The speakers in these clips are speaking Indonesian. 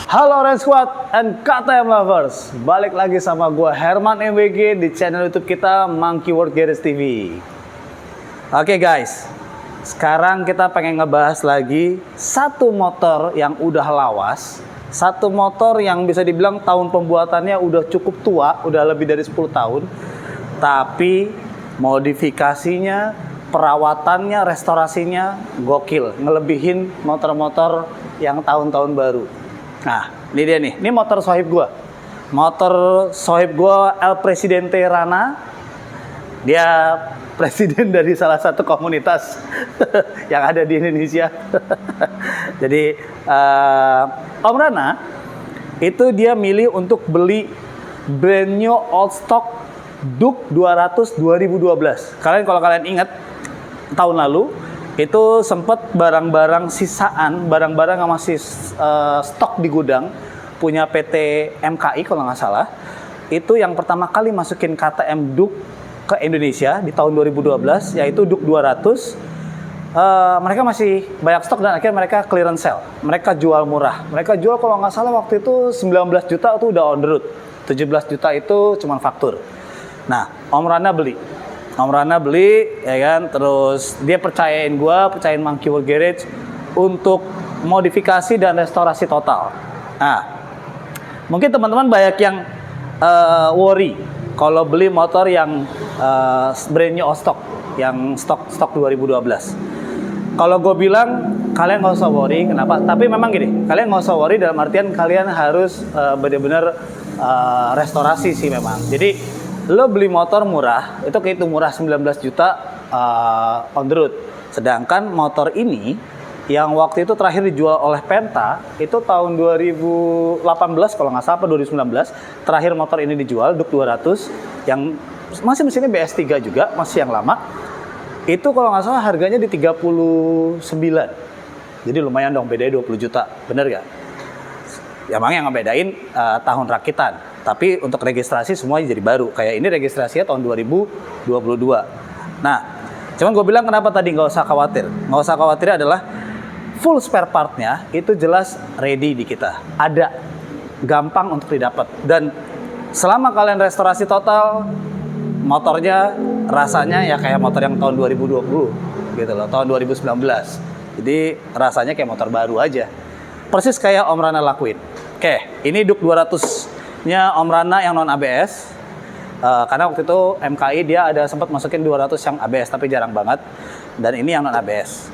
Halo Red Squad and KTM Lovers, balik lagi sama gue Herman MWG di channel YouTube kita Monkey World Garage TV. Oke guys, sekarang kita pengen ngebahas lagi satu motor yang udah lawas, satu motor yang bisa dibilang tahun pembuatannya udah cukup tua, udah lebih dari 10 tahun, tapi modifikasinya, perawatannya, restorasinya gokil, ngelebihin motor-motor yang tahun-tahun baru. Nah, ini dia nih. Ini motor sohib gua. Motor sohib gua El Presidente Rana. Dia presiden dari salah satu komunitas yang ada di Indonesia. Jadi Om Rana itu dia milih untuk beli brand new old stock Duke 200 2012. Kalau kalian ingat tahun lalu itu sempat barang-barang sisaan, barang-barang yang masih stok di gudang punya PT MKI kalau nggak salah, itu yang pertama kali masukin KTM Duke ke Indonesia di tahun 2012, yaitu Duke 200. Mereka masih banyak stok dan akhirnya mereka clearance sale, mereka jual murah, mereka jual kalau nggak salah waktu itu 19 juta itu udah on the road, 17 juta itu cuma faktur. Nah, Om Rana beli, ya kan, terus dia percayain Monkey World Garage untuk modifikasi dan restorasi total. Nah, mungkin teman-teman banyak yang worry kalau beli motor yang brand new stock, yang stok 2012. Kalau gue bilang kalian nggak usah worry, kenapa? Tapi memang gini, kalian nggak usah worry dalam artian kalian harus benar-benar restorasi sih memang. Jadi lo beli motor murah, itu kayak itu murah 19 juta on the road. Sedangkan motor ini yang waktu itu terakhir dijual oleh Penta itu tahun 2018 kalau nggak salah, 2019 terakhir motor ini dijual, Duke 200 yang masih mesinnya BS3 juga, masih yang lama. Itu kalau nggak salah harganya di 39. Jadi lumayan dong, bedanya 20 juta. Bener gak? Ya emang yang ngebedain tahun rakitan. Tapi untuk registrasi semuanya jadi baru. Kayak ini registrasinya tahun 2022. Nah, cuman gue bilang kenapa tadi nggak usah khawatir. Nggak usah khawatir adalah full spare partnya itu jelas ready di kita. Ada, gampang untuk didapat. Dan selama kalian restorasi total, motornya rasanya ya kayak motor yang tahun 2020 gitu loh, tahun 2019. Jadi rasanya kayak motor baru aja. Persis kayak Om Rana lakuin. Oke, ini Duke 200-nya Om Rana yang non ABS. Karena waktu itu MKI dia ada sempat masukin 200 yang ABS tapi jarang banget. Dan ini yang non ABS.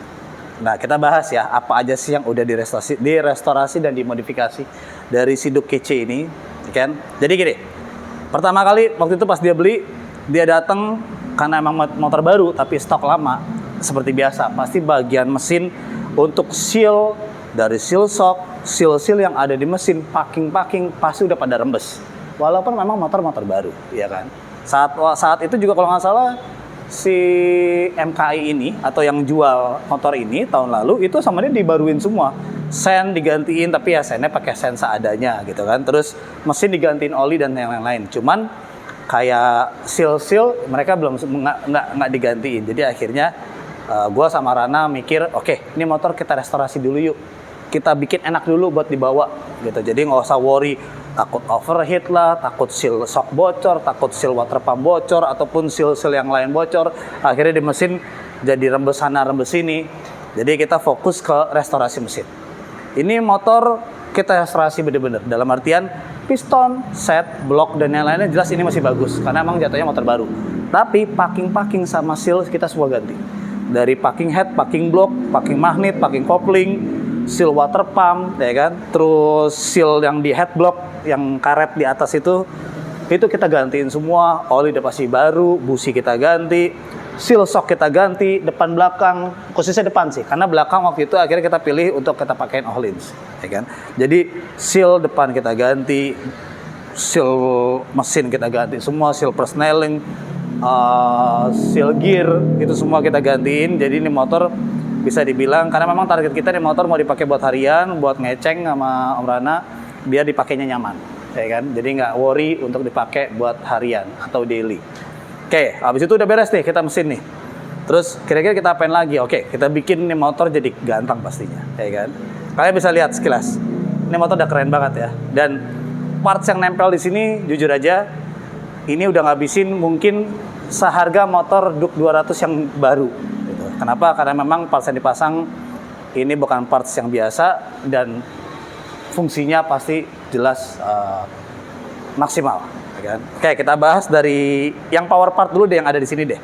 Nah, kita bahas ya apa aja sih yang udah direstorasi dan dimodifikasi dari si Duke kece ini, kan? Jadi gini. Pertama kali waktu itu pas dia beli, dia datang karena emang motor baru tapi stok lama. Seperti biasa, pasti bagian mesin untuk seal dari seal shock, seal yang ada di mesin, packing pasti udah pada rembes. Walaupun memang motor baru, ya kan. Saat itu juga kalau nggak salah si MKI ini atau yang jual motor ini tahun lalu itu sama dia dibaruin semua. Sen digantiin tapi ya sennya pakai sen seadanya gitu kan. Terus mesin digantiin oli dan yang lain-lain. Cuman kayak seal mereka belum nggak digantiin. Jadi akhirnya gue sama Rana mikir, oke, ini motor kita restorasi dulu yuk. Kita bikin enak dulu buat dibawa gitu. Jadi nggak usah worry takut overheat lah, takut seal shock bocor, takut seal water pump bocor ataupun seal yang lain bocor. Akhirnya di mesin jadi rembes sana rembes sini. Jadi kita fokus ke restorasi mesin. Ini motor kita restorasi bener-bener dalam artian piston, set, blok dan yang lainnya jelas ini masih bagus karena emang jatuhnya motor baru. Tapi packing sama seal kita semua ganti. Dari packing head, packing block, packing magnet, packing coupling, seal water pump, ya kan, terus seal yang di head block, yang karet di atas itu kita gantiin semua, oli udah pasti baru, busi kita ganti, seal shock kita ganti, depan belakang, khususnya depan sih, karena belakang waktu itu akhirnya kita pilih untuk kita pakein Öhlins, ya kan, jadi seal depan kita ganti, seal mesin kita ganti semua, seal persneling, seal gear, itu semua kita gantiin. Jadi ini motor bisa dibilang, karena memang target kita nih motor mau dipakai buat harian, buat ngeceng sama Om Rana, biar dipakainya nyaman, ya kan? Jadi nggak worry untuk dipakai buat harian atau daily. Oke, habis itu udah beres nih kita mesin nih. Terus kira-kira kita apain lagi? Oke, kita bikin nih motor jadi ganteng pastinya, ya kan? Kalian bisa lihat sekilas. Ini motor udah keren banget ya. Dan parts yang nempel di sini jujur aja ini udah ngabisin mungkin seharga motor Duke 200 yang baru gitu. Kenapa? Karena memang parts yang dipasang ini bukan parts yang biasa dan fungsinya pasti jelas maksimal ya kan? Oke, kita bahas dari yang power part dulu deh, yang ada di sini deh.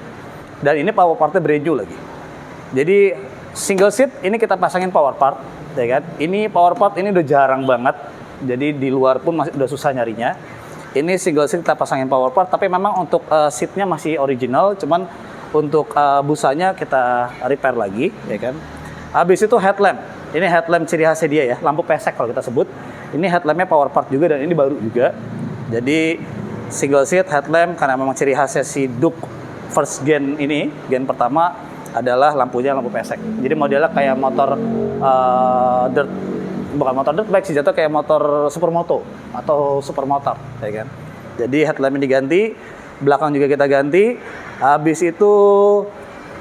Dan ini power partnya Brejul lagi. Jadi single seat ini kita pasangin power part ya kan. Ini power part ini udah jarang banget. Jadi di luar pun masih udah susah nyarinya. Ini single seat kita pasangin power part, tapi memang untuk seatnya masih original, cuman untuk busanya kita repair lagi, ya kan. Habis itu headlamp. Ini headlamp ciri khasnya dia ya, lampu pesek kalau kita sebut. Ini headlampnya power part juga dan ini baru juga. Jadi single seat headlamp karena memang ciri khasnya si Duke first gen ini, gen pertama adalah lampunya lampu pesek. Jadi modelnya kayak motor bukan motor dirt bike sih, jatuh kayak motor supermoto atau supermotor ya kan. Jadi headlampnya diganti, belakang juga kita ganti. Habis itu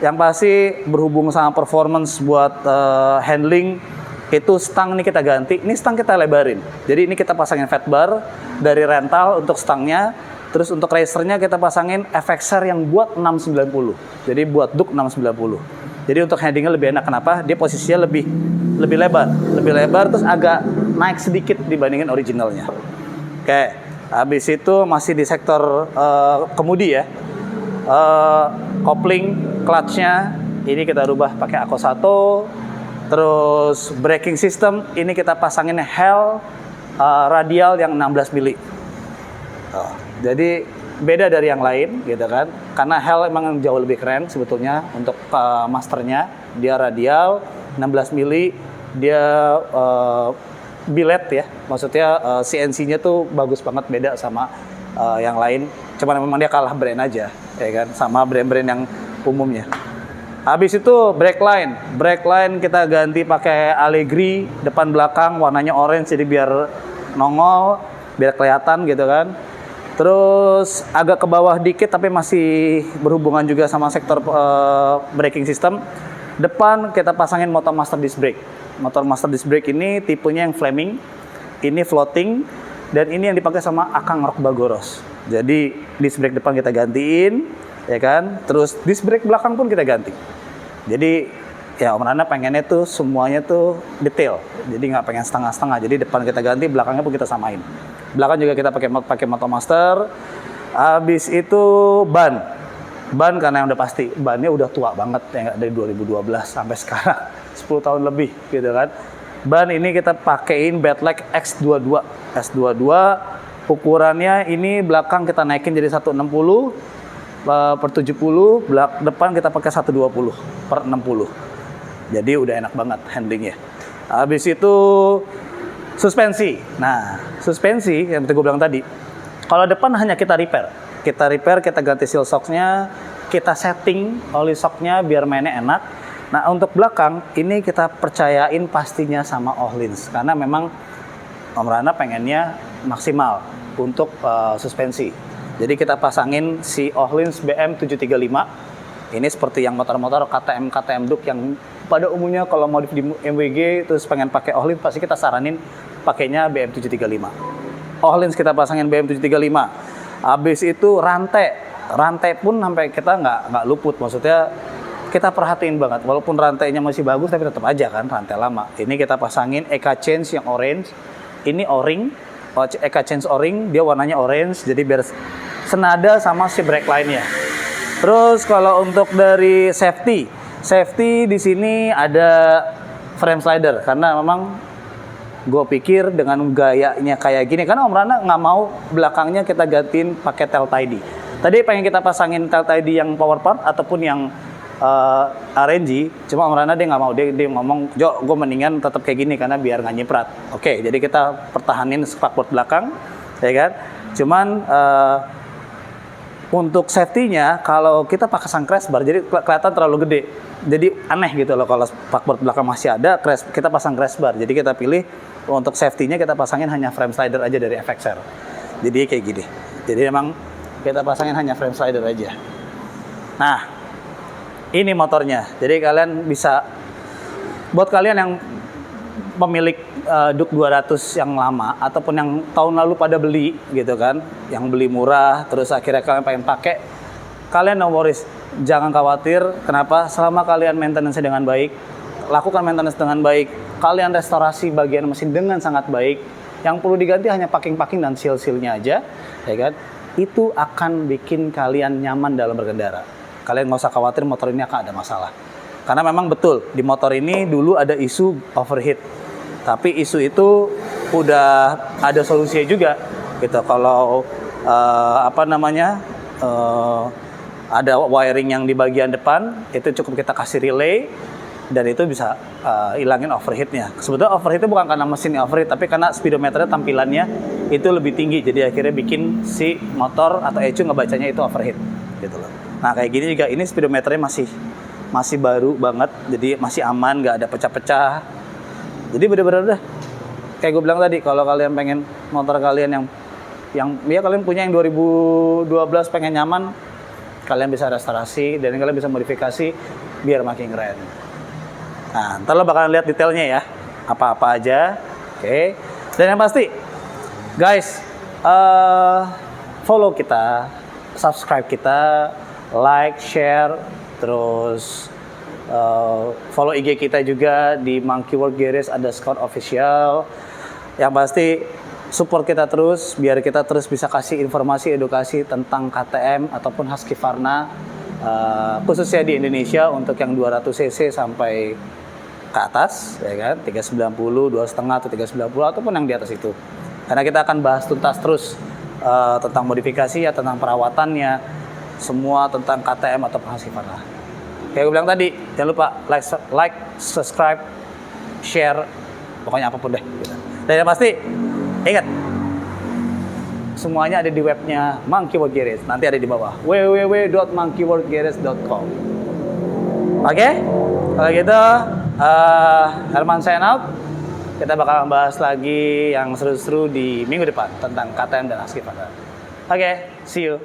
yang pasti berhubung sama performance buat handling itu stang ini kita ganti. Ini stang kita lebarin. Jadi ini kita pasangin fat bar dari rental untuk stangnya. Terus untuk racernya kita pasangin FXR yang buat 690. Jadi buat Duke 690. Jadi untuk handlingnya lebih enak. Kenapa? Dia posisinya lebih lebar, terus agak naik sedikit dibandingin originalnya. Oke, habis itu masih di sektor kemudi ya. Kopling, clutch-nya ini kita rubah pakai Akosato. Terus braking system ini kita pasangin Hell radial yang 16 mili. Jadi beda dari yang lain gitu kan, karena Hell emang jauh lebih keren sebetulnya untuk masternya. Dia radial 16 mili, dia billet ya, maksudnya CNC-nya tuh bagus banget, beda sama yang lain. Cuman memang dia kalah brand aja ya kan, sama brand-brand yang umumnya. Habis itu brake line kita ganti pakai Allegri depan belakang, warnanya orange jadi biar nongol, biar kelihatan gitu kan. Terus agak ke bawah dikit tapi masih berhubungan juga sama sektor braking system. Depan kita pasangin motor master disc brake. Motor master disc brake ini tipenya yang Fleming, ini floating, dan ini yang dipakai sama Akang Rock Bagoros. Jadi disc brake depan kita gantiin, ya kan. Terus disc brake belakang pun kita ganti. Jadi ya Om Rana pengennya tuh semuanya tuh detail. Jadi nggak pengen setengah-setengah. Jadi depan kita ganti, belakangnya pun kita samain. Belakang juga kita pakai motor master. Habis itu ban karena yang udah pasti bannya udah tua banget ya, dari 2012 sampai sekarang 10 tahun lebih gitu kan. Ban ini kita pakein Badleg X22 ukurannya ini belakang kita naikin jadi 160 per 70, depan kita pakai 120 per 60. Jadi udah enak banget handlingnya. Habis itu suspensi. Nah, suspensi yang gue bilang tadi, kalau depan hanya kita repair, kita ganti seal shocksnya, kita setting oli shocknya biar mainnya enak. Nah, untuk belakang ini kita percayain pastinya sama Öhlins, karena memang Om Rana pengennya maksimal untuk suspensi. Jadi kita pasangin si Öhlins BM735. Ini seperti yang motor-motor KTM Duke yang pada umumnya kalau modif di MWG terus pengen pakai Öhlins, pasti kita saranin pakainya BM735. Öhlins kita pasangin BM735. Habis itu rantai pun sampai kita nggak luput, maksudnya kita perhatiin banget. Walaupun rantainya masih bagus tapi tetap aja kan rantai lama. Ini kita pasangin Eka Change yang orange. Ini O-ring, Eka Change O-ring, dia warnanya orange jadi biar senada sama si brake line-nya. Terus kalau untuk dari safety di sini ada frame slider karena memang gue pikir dengan gayanya kayak gini, karena Om Rana nggak mau belakangnya kita gantiin pakai tail tidy. Tadi pengen kita pasangin tail tidy yang power part ataupun yang RNG, cuma Om Rana dia nggak mau, dia ngomong, Jo, gue mendingan tetap kayak gini karena biar nggak nyiprat. Oke, jadi kita pertahanin spakbor belakang, ya kan? Cuman untuk safety-nya kalau kita pasang crash bar jadi kelihatan terlalu gede. Jadi aneh gitu loh kalau spakbor belakang masih ada, kita pasang crash bar. Jadi kita pilih untuk safety-nya kita pasangin hanya frame slider aja dari FXR. Jadi kayak gini. Jadi memang kita pasangin hanya frame slider aja. Nah, ini motornya. Jadi kalian bisa, buat kalian yang pemilik Duk 200 yang lama ataupun yang tahun lalu pada beli gitu kan, yang beli murah terus akhirnya kalian pengen pakai, kalian no worries, jangan khawatir. Kenapa? Selama kalian maintenance dengan baik, lakukan maintenance dengan baik, kalian restorasi bagian mesin dengan sangat baik, yang perlu diganti hanya packing-packing dan seal-sealnya aja, ya kan? Itu akan bikin kalian nyaman dalam berkendara. Kalian nggak usah khawatir motor ini akan ada masalah. Karena memang betul, di motor ini dulu ada isu overheat. Tapi isu itu udah ada solusinya juga. Gitu. Kalau ada wiring yang di bagian depan, itu cukup kita kasih relay, dan itu bisa hilangin overheatnya. Sebetulnya overheatnya bukan karena mesinnya overheat, tapi karena speedometernya tampilannya itu lebih tinggi. Jadi akhirnya bikin si motor atau ECU ngebacanya itu overheat. Gitu loh. Nah kayak gini juga, ini speedometernya masih baru banget, jadi masih aman, nggak ada pecah-pecah. Jadi bener-bener udah kayak gue bilang tadi, kalau kalian pengen motor kalian yang ya kalian punya yang 2012 pengen nyaman, kalian bisa restorasi dan kalian bisa modifikasi biar makin keren. Nah, ntar lo bakalan lihat detailnya ya, apa-apa aja. Oke. Dan yang pasti, guys, follow kita, subscribe kita, like, share, terus follow IG kita juga di Monkey World Garage _official. Yang pasti support kita terus biar kita terus bisa kasih informasi edukasi tentang KTM ataupun Husqvarna, khususnya di Indonesia untuk yang 200 cc sampai ke atas, ya kan, 390, 2,5 atau 390 ataupun yang di atas itu. Karena kita akan bahas tuntas terus tentang modifikasi ya, tentang perawatannya, semua tentang KTM ataupun Husqvarna. Kayak gue bilang tadi, jangan lupa like, subscribe, share, pokoknya apapun deh. Dan yang pasti, ingat, semuanya ada di webnya Monkey World Garage. Nanti ada di bawah, www.monkeyworldgarage.com. Oke? Kalau gitu, Herman sign out. Kita bakal bahas lagi yang seru-seru di minggu depan tentang KTM dan Husqvarna. Oke, see you.